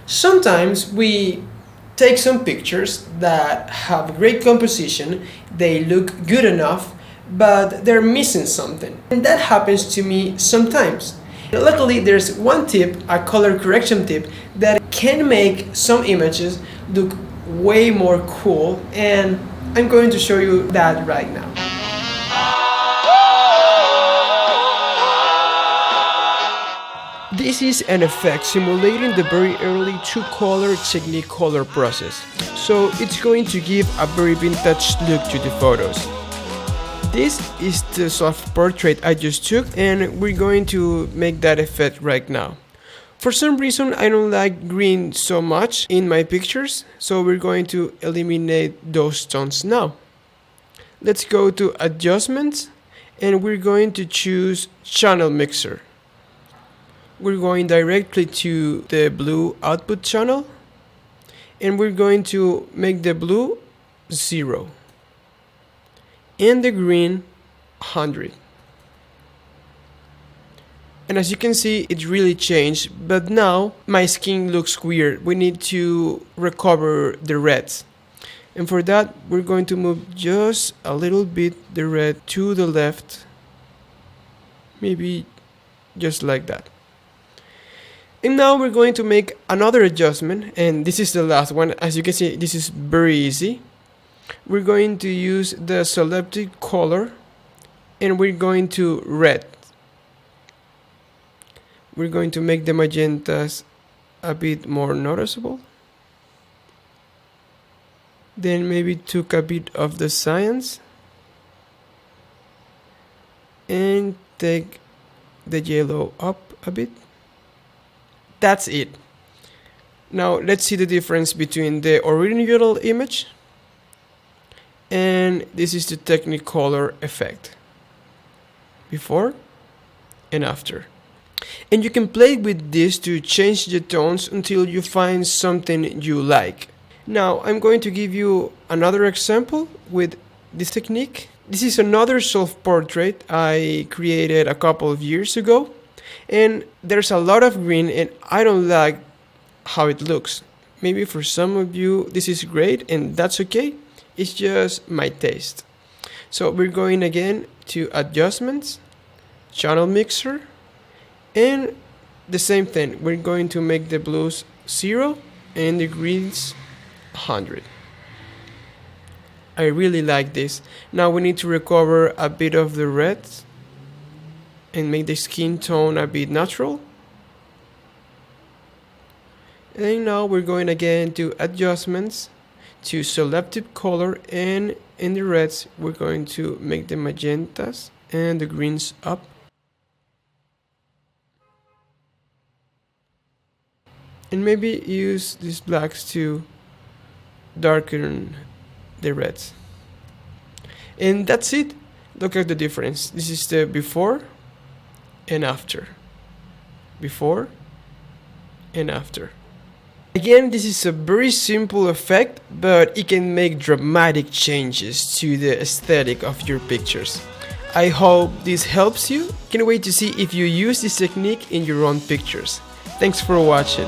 Sometimes we take some pictures that have great composition, they look good enough, but they're missing something. And that happens to me sometimes. Luckily, there's one tip, a color correction tip, that can make some images look way more cool, and I'm going to show you that right now. This is an effect simulating the very early two-color Technicolor process, so it's going to give a very vintage look to the photos. This is the soft portrait I just took, and we're going to make that effect right now. For some reason I don't like green so much in my pictures, so we're going to eliminate those tones now. Let's go to Adjustments, and we're going to choose Channel Mixer. We're going directly to the blue output channel, and we're going to make the blue 0 and the green 100. And as you can see, it really changed, but now my skin looks weird. We need to recover the reds. And for that, we're going to move just a little bit the red to the left, maybe just like that. And now we're going to make another adjustment, and this is the last one. As you can see, this is very easy. We're going to use the selected color, and we're going to red. We're going to make the magentas a bit more noticeable. Then maybe took a bit of the cyan and take the yellow up a bit. That's it. Now let's see the difference between the original image and this is the Technicolor effect. Before and after. And you can play with this to change the tones until you find something you like. Now I'm going to give you another example with this technique. This is another self-portrait I created a couple of years ago. And there's a lot of green, and I don't like how it looks. Maybe for some of you this is great, and that's okay. It's just my taste. So we're going again to Adjustments, Channel Mixer, and the same thing. We're going to make the blues 0 and the greens 100. I really like this. Now we need to recover a bit of the reds and make the skin tone a bit natural. And now we're going again to Adjustments, to Selective Color, and in the reds we're going to make the magentas and the greens up. And maybe use these blacks to darken the reds. And that's it. Look at the difference. This is the before and after. Before and after. Again, this is a very simple effect, but it can make dramatic changes to the aesthetic of your pictures. I hope this helps you. Can't wait to see if you use this technique in your own pictures. Thanks for watching.